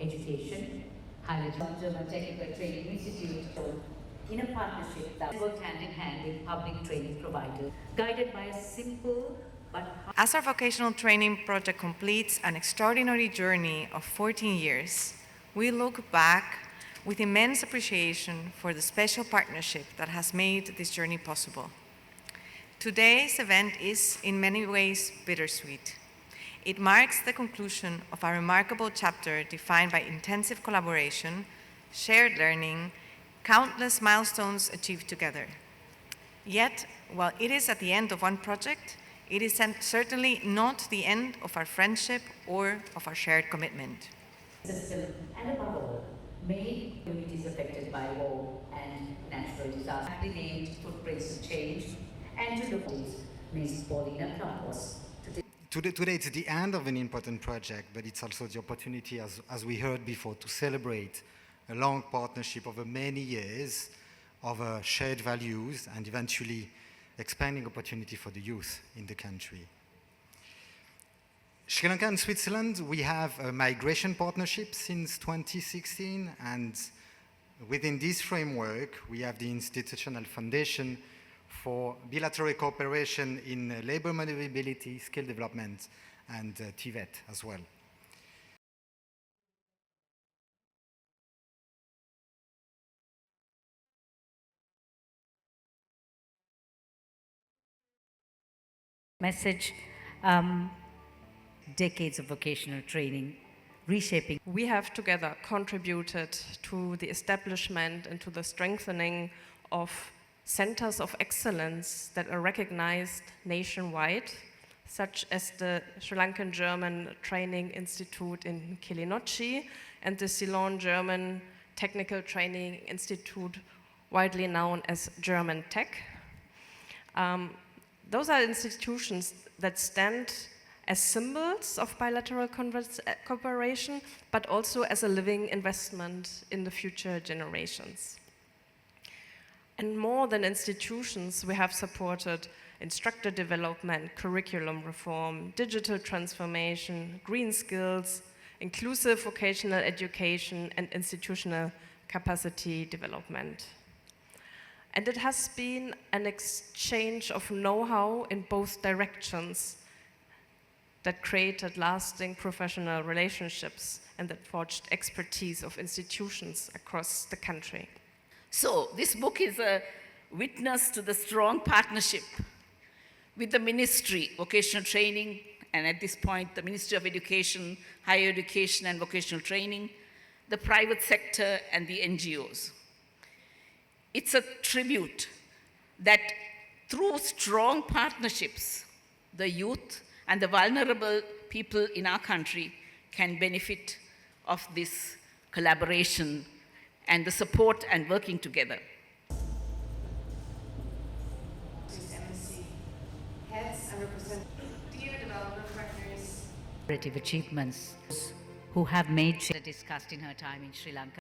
Education, highlighted German Technical Training Institute in a partnership that worked hand in hand with public training providers, guided by a simple but As our vocational training project completes an extraordinary journey of 14 years, we look back with immense appreciation for the special partnership that has made this journey possible. Today's event is in many ways bittersweet. It marks the conclusion of a remarkable chapter defined by intensive collaboration, shared learning, countless milestones achieved together. Yet, while it is at the end of one project, it is certainly not the end of our friendship or of our shared commitment. System and above all, many communities affected by war and natural disaster have named footprints of change and to look at Ms. Paulina Campos. Today it's the end of an important project, but it's also the opportunity, as we heard before, to celebrate a long partnership over many years of shared values and eventually expanding opportunity for the youth in the country. Sri Lanka and Switzerland, we have a migration partnership since 2016, and within this framework, we have the institutional foundation for bilateral cooperation in labor mobility, skill development, and TVET as well. Message, decades of vocational training, reshaping. We have together contributed to the establishment and to the strengthening of centers of excellence that are recognized nationwide, such as the Sri Lankan German Training Institute in Kilinochchi and the Ceylon German Technical Training Institute, widely known as German Tech. Those are institutions that stand as symbols of bilateral cooperation, but also as a living investment in the future generations. And more than institutions, we have supported instructor development, curriculum reform, digital transformation, green skills, inclusive vocational education, and institutional capacity development. And it has been an exchange of know-how in both directions that created lasting professional relationships and that forged expertise of institutions across the country. So this book is a witness to the strong partnership with the Ministry, Vocational Training, and at this point, the Ministry of Education, Higher Education and Vocational Training, the private sector, and the NGOs. It's a tribute that through strong partnerships, the youth and the vulnerable people in our country can benefit of this collaboration and the support and working together. Heads and represent dear development partners. Achievements who have made discussed in her time in Sri Lanka.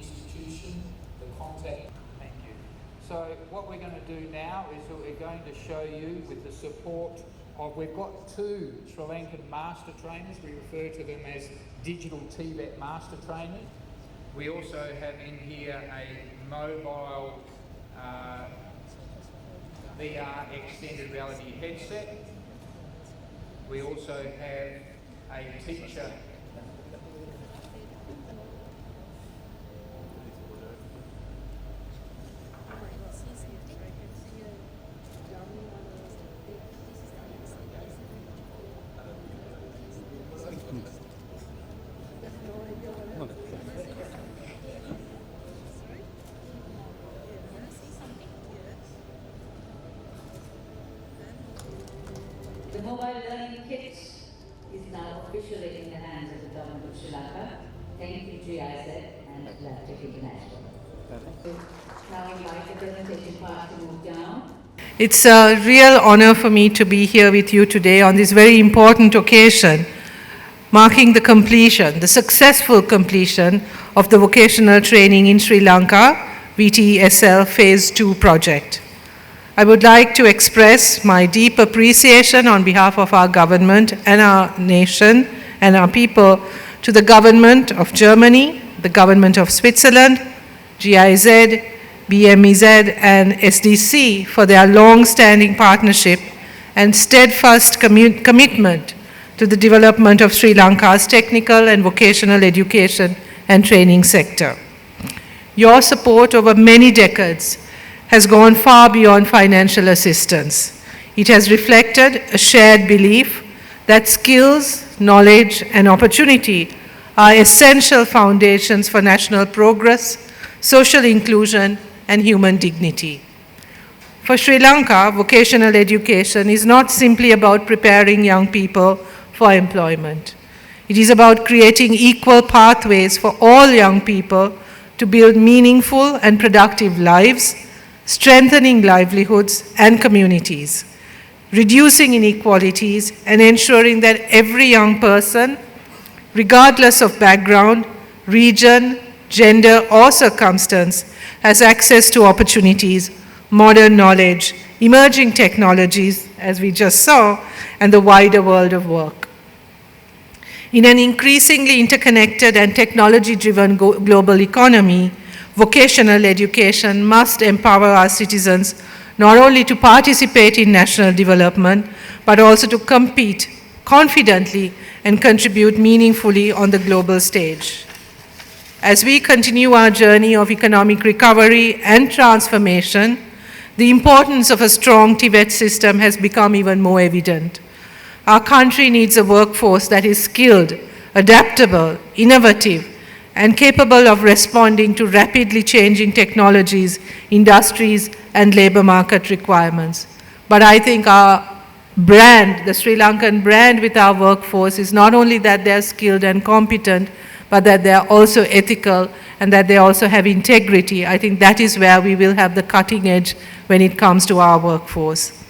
institution, the contact. Thank you. So what we're going to do now is that we're going to show you with the support of, we've got two Sri Lankan master trainers. We refer to them as digital TVET master trainers. We also have in here a mobile VR extended reality headset. We also have a teacher The mobile learning kit is now officially in the hands of the government of Sri Lanka. Thank you, GIZ and Atlantic International. Now I would like the presentation part to move down. It's a real honor for me to be here with you today on this very important occasion, marking the completion, the successful completion of the vocational training in Sri Lanka, VTSL Phase 2 project. I would like to express my deep appreciation on behalf of our government and our nation and our people to the government of Germany, the government of Switzerland, GIZ, BMEZ and SDC for their long-standing partnership and steadfast commitment to the development of Sri Lanka's technical and vocational education and training sector. Your support over many decades has gone far beyond financial assistance. It has reflected a shared belief that skills, knowledge, and opportunity are essential foundations for national progress, social inclusion, and human dignity. For Sri Lanka, vocational education is not simply about preparing young people for employment. It is about creating equal pathways for all young people to build meaningful and productive lives, strengthening livelihoods and communities, reducing inequalities, and ensuring that every young person, regardless of background, region, gender, or circumstance, has access to opportunities, modern knowledge, emerging technologies, as we just saw, and the wider world of work. In an increasingly interconnected and technology-driven global economy, vocational education must empower our citizens not only to participate in national development, but also to compete confidently and contribute meaningfully on the global stage. As we continue our journey of economic recovery and transformation, the importance of a strong TVET system has become even more evident. Our country needs a workforce that is skilled, adaptable, innovative, and capable of responding to rapidly changing technologies, industries, and labor market requirements. But I think our brand, the Sri Lankan brand with our workforce, is not only that they're skilled and competent, but that they're also ethical and that they also have integrity. I think that is where we will have the cutting edge when it comes to our workforce.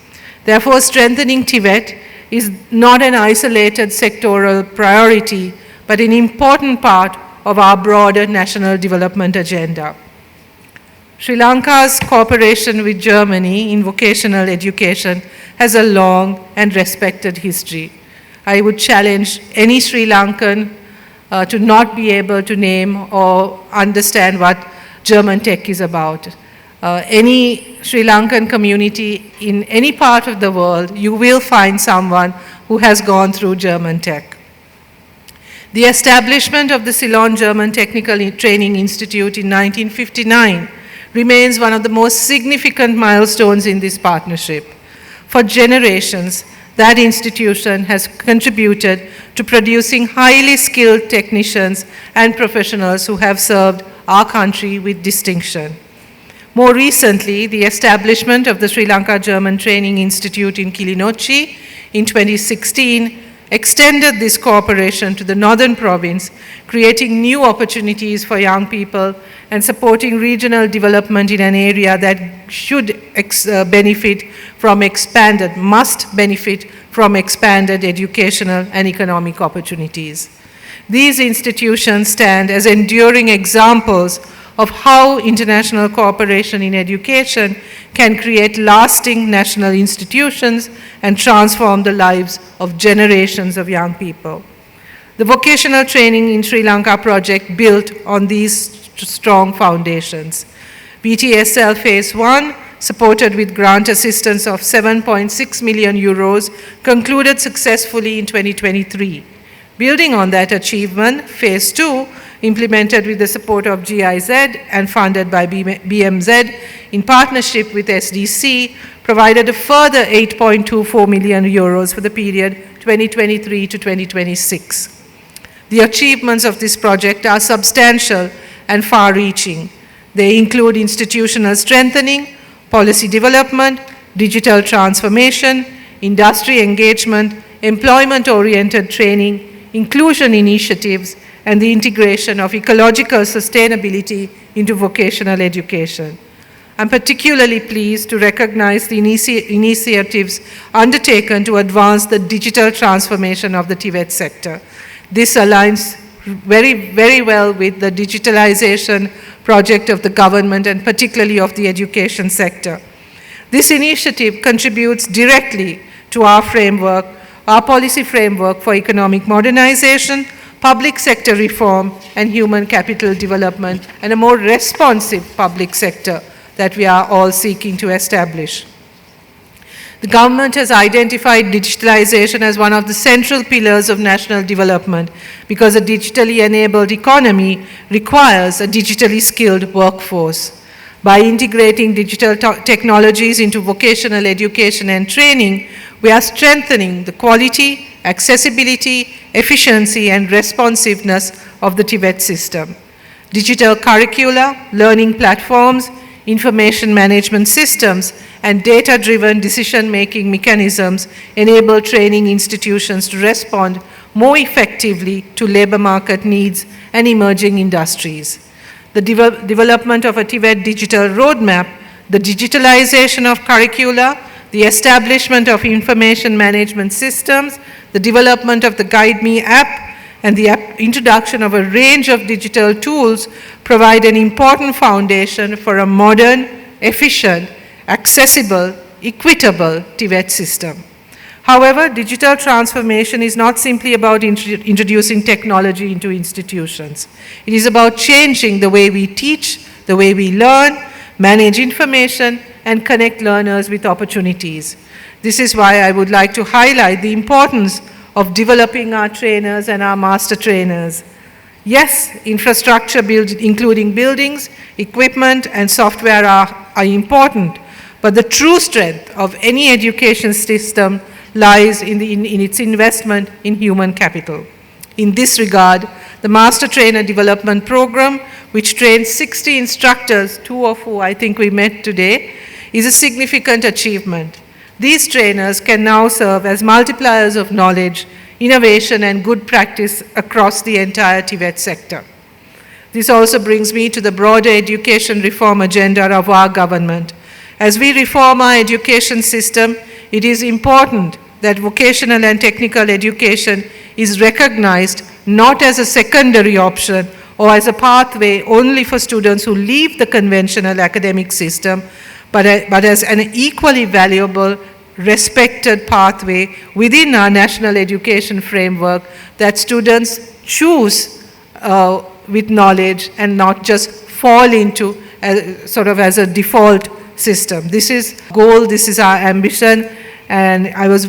Therefore, strengthening TVET is not an isolated sectoral priority, but an important part of our broader national development agenda. Sri Lanka's cooperation with Germany in vocational education has a long and respected history. I would challenge any Sri Lankan to not be able to name or understand what German tech is about. Any Sri Lankan community in any part of the world, you will find someone who has gone through German tech. The establishment of the Ceylon German Technical Training Institute in 1959 remains one of the most significant milestones in this partnership. For generations, that institution has contributed to producing highly skilled technicians and professionals who have served our country with distinction. More recently, the establishment of the Sri Lanka German Training Institute in Kilinochchi in 2016 extended this cooperation to the northern province, creating new opportunities for young people and supporting regional development in an area that should benefit from must benefit from expanded educational and economic opportunities. These institutions stand as enduring examples of how international cooperation in education can create lasting national institutions and transform the lives of generations of young people. The vocational training in Sri Lanka project built on these strong foundations. BTSL Phase 1, supported with grant assistance of 7.6 million euros, concluded successfully in 2023. Building on that achievement, Phase 2, implemented with the support of GIZ and funded by BMZ in partnership with SDC, provided a further 8.24 million euros for the period 2023 to 2026. The achievements of this project are substantial and far-reaching. They include institutional strengthening, policy development, digital transformation, industry engagement, employment-oriented training, inclusion initiatives, and the integration of ecological sustainability into vocational education. I'm particularly pleased to recognize the initiatives undertaken to advance the digital transformation of the TVET sector. This aligns very well with the digitalization project of the government and particularly of the education sector. This initiative contributes directly to our framework, our policy framework for economic modernization, public sector reform, and human capital development, and a more responsive public sector that we are all seeking to establish. The government has identified digitalization as one of the central pillars of national development because a digitally enabled economy requires a digitally skilled workforce. By integrating digital technologies into vocational education and training, we are strengthening the quality, accessibility, efficiency, and responsiveness of the TVET system. Digital curricula, learning platforms, information management systems, and data-driven decision-making mechanisms enable training institutions to respond more effectively to labor market needs and emerging industries. The development of a TVET digital roadmap, the digitalization of curricula, the establishment of information management systems, the development of the Guide Me app, and the introduction of a range of digital tools provide an important foundation for a modern, efficient, accessible, equitable TVET system. However, digital transformation is not simply about introducing technology into institutions. It is about changing the way we teach, the way we learn, manage information, and connect learners with opportunities. This is why I would like to highlight the importance of developing our trainers and our master trainers. Yes, infrastructure including buildings, equipment, and software are important, but the true strength of any education system lies in its investment in human capital. In this regard, the Master Trainer Development Program, which trains 60 instructors, 2 of whom I think we met today, is a significant achievement. These trainers can now serve as multipliers of knowledge, innovation, and good practice across the entire TVET sector. This also brings me to the broader education reform agenda of our government. As we reform our education system, it is important that vocational and technical education is recognized not as a secondary option or as a pathway only for students who leave the conventional academic system, but as an equally valuable, respected pathway within our national education framework that students choose with knowledge and not just fall into sort of as a default system. This is goal, this is our ambition, and I was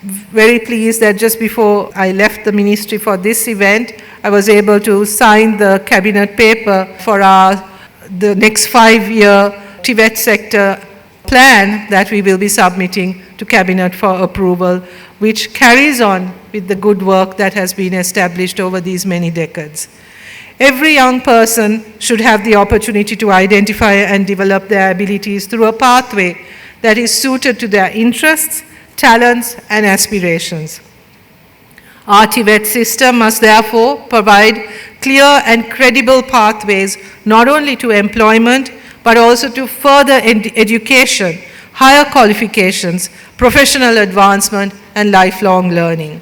very pleased that just before I left the ministry for this event, I was able to sign the cabinet paper for the next 5-year TVET sector plan that we will be submitting to cabinet for approval, which carries on with the good work that has been established over these many decades. Every young person should have the opportunity to identify and develop their abilities through a pathway that is suited to their interests, talents, and aspirations. Our TVET system must therefore provide clear and credible pathways not only to employment, but also to further education, higher qualifications, professional advancement, and lifelong learning.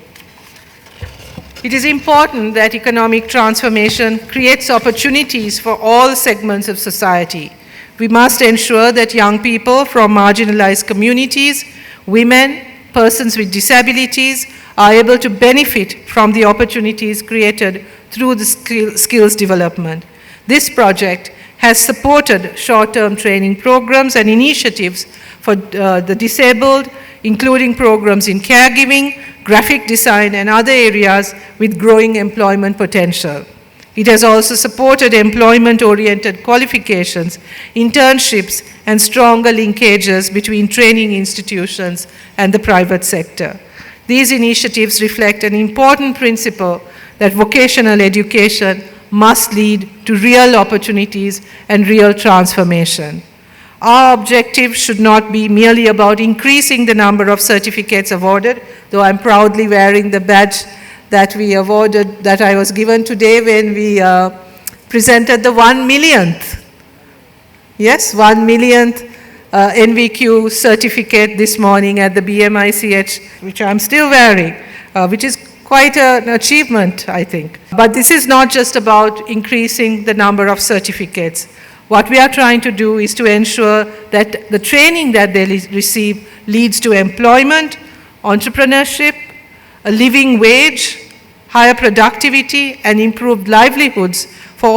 It is important that economic transformation creates opportunities for all segments of society. We must ensure that young people from marginalized communities, women, persons with disabilities are able to benefit from the opportunities created through the skills development. This project has supported short-term training programs and initiatives for the disabled, including programs in caregiving, graphic design, and other areas with growing employment potential. It has also supported employment-oriented qualifications, internships, and stronger linkages between training institutions and the private sector. These initiatives reflect an important principle that vocational education must lead to real opportunities and real transformation. Our objective should not be merely about increasing the number of certificates awarded, though I'm proudly wearing the badge that we awarded, that I was given today when we presented the 1 millionth. Yes, 1 millionth NVQ certificate this morning at the BMICH, which I'm still wearing, which is quite an achievement, I think. But this is not just about increasing the number of certificates. What we are trying to do is to ensure that the training that they receive leads to employment, entrepreneurship, a living wage, higher productivity, and improved livelihoods for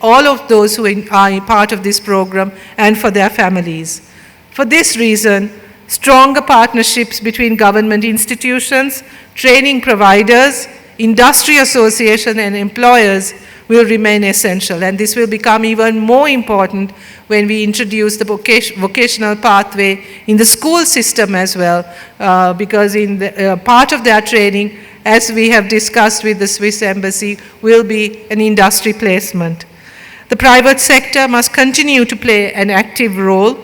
all of those who are part of this program and for their families. For this reason, stronger partnerships between government institutions, training providers, industry association, and employers will remain essential, and this will become even more important when we introduce the vocational pathway in the school system as well, because in the, part of their training, as we have discussed with the Swiss Embassy, will be an industry placement. The private sector must continue to play an active role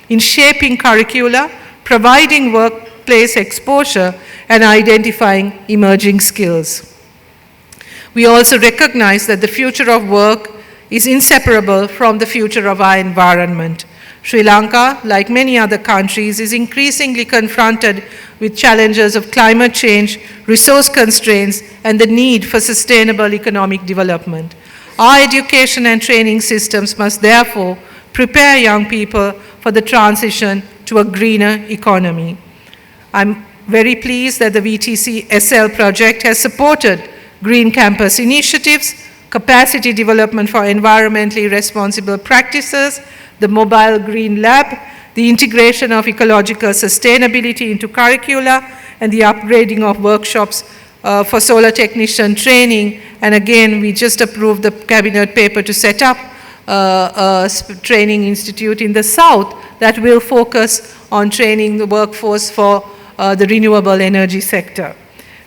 in shaping curricula, providing workplace exposure, and identifying emerging skills. We also recognize that the future of work is inseparable from the future of our environment. Sri Lanka, like many other countries, is increasingly confronted with challenges of climate change, resource constraints, and the need for sustainable economic development. Our education and training systems must therefore prepare young people for the transition to a greener economy. I'm very pleased that the VTC SL project has supported Green Campus initiatives, capacity development for environmentally responsible practices, the Mobile Green Lab, the integration of ecological sustainability into curricula, and the upgrading of workshops for solar technician training. And again, we just approved the cabinet paper to set up a training institute in the south that will focus on training the workforce for the renewable energy sector.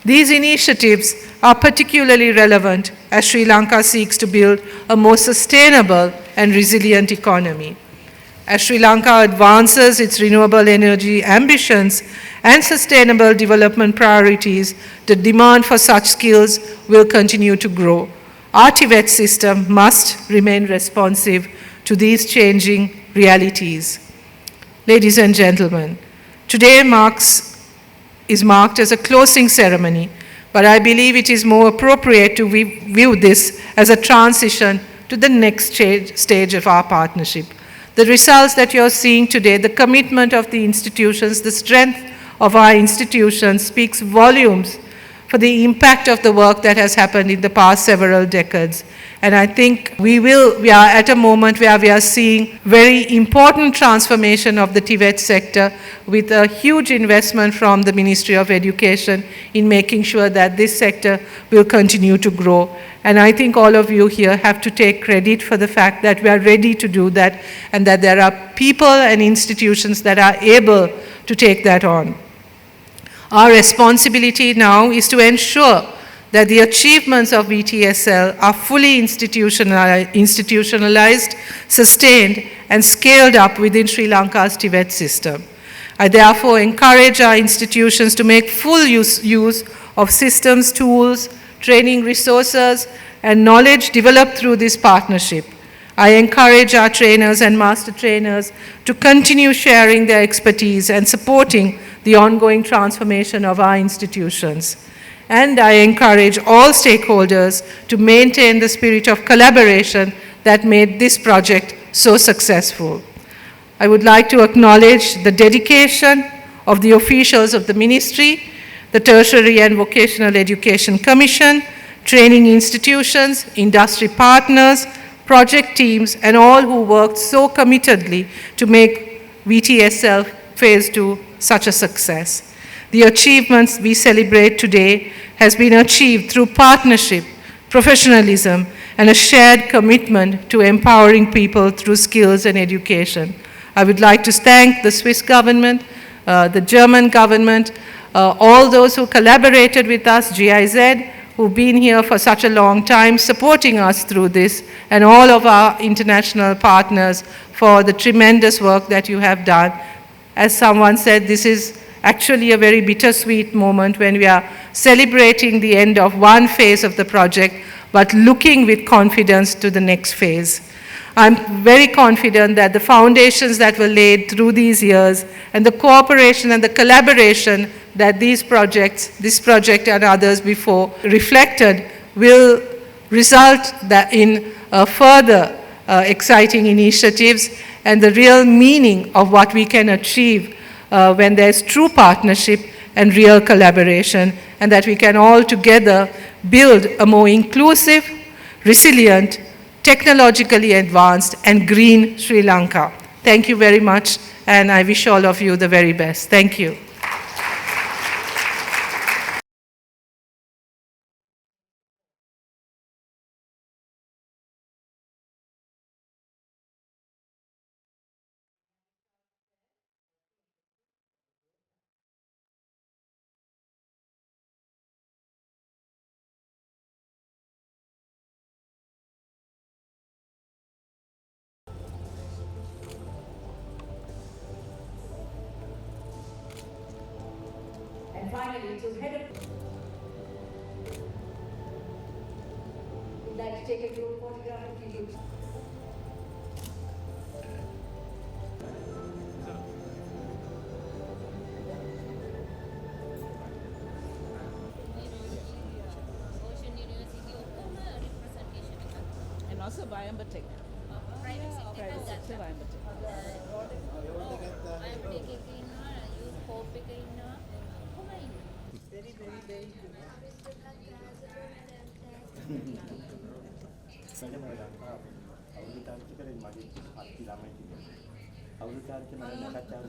These initiatives are particularly relevant as Sri Lanka seeks to build a more sustainable and resilient economy. As Sri Lanka advances its renewable energy ambitions and sustainable development priorities, the demand for such skills will continue to grow. Our TVET system must remain responsive to these changing realities. Ladies and gentlemen, today is marked as a closing ceremony, but I believe it is more appropriate to view this as a transition to the next stage of our partnership. The results that you're seeing today, the commitment of the institutions, the strength of our institutions speaks volumes for the impact of the work that has happened in the past several decades. And I think we are at a moment where we are seeing very important transformation of the TVET sector with a huge investment from the Ministry of Education in making sure that this sector will continue to grow. And I think all of you here have to take credit for the fact that we are ready to do that and that there are people and institutions that are able to take that on. Our responsibility now is to ensure that the achievements of VTSL are fully institutionalized, sustained, and scaled up within Sri Lanka's TVET system. I therefore encourage our institutions to make full use of systems, tools, training resources, and knowledge developed through this partnership. I encourage our trainers and master trainers to continue sharing their expertise and supporting the ongoing transformation of our institutions. and I encourage all stakeholders to maintain the spirit of collaboration that made this project so successful. I would like to acknowledge the dedication of the officials of the Ministry, the Tertiary and Vocational Education Commission, training institutions, industry partners, project teams, and all who worked so committedly to make VTSL Phase 2 such a success. The achievements we celebrate today has been achieved through partnership, professionalism, and a shared commitment to empowering people through skills and education. I would like to thank the Swiss government, the German government, all those who collaborated with us, GIZ, who've been here for such a long time, supporting us through this, and all of our international partners for the tremendous work that you have done. As someone said, this is actually a very bittersweet moment when we are celebrating the end of one phase of the project, but looking with confidence to the next phase. I'm very confident that the foundations that were laid through these years and the cooperation and the collaboration that this project and others before reflected will result in further exciting initiatives and the real meaning of what we can achieve when there's true partnership and real collaboration, and that we can all together build a more inclusive, resilient, technologically advanced, and green Sri Lanka. Thank you very much, and I wish all of you the very best. Thank you. And finally, to head of... We'd like to take a group photograph of you. And also Biombotech. Private sector. අවුරුදු තාරිකේ මගේ අත්ති ළමයි තිබුණා. අවුරුදු තාරිකේ මම නැකච්චාරු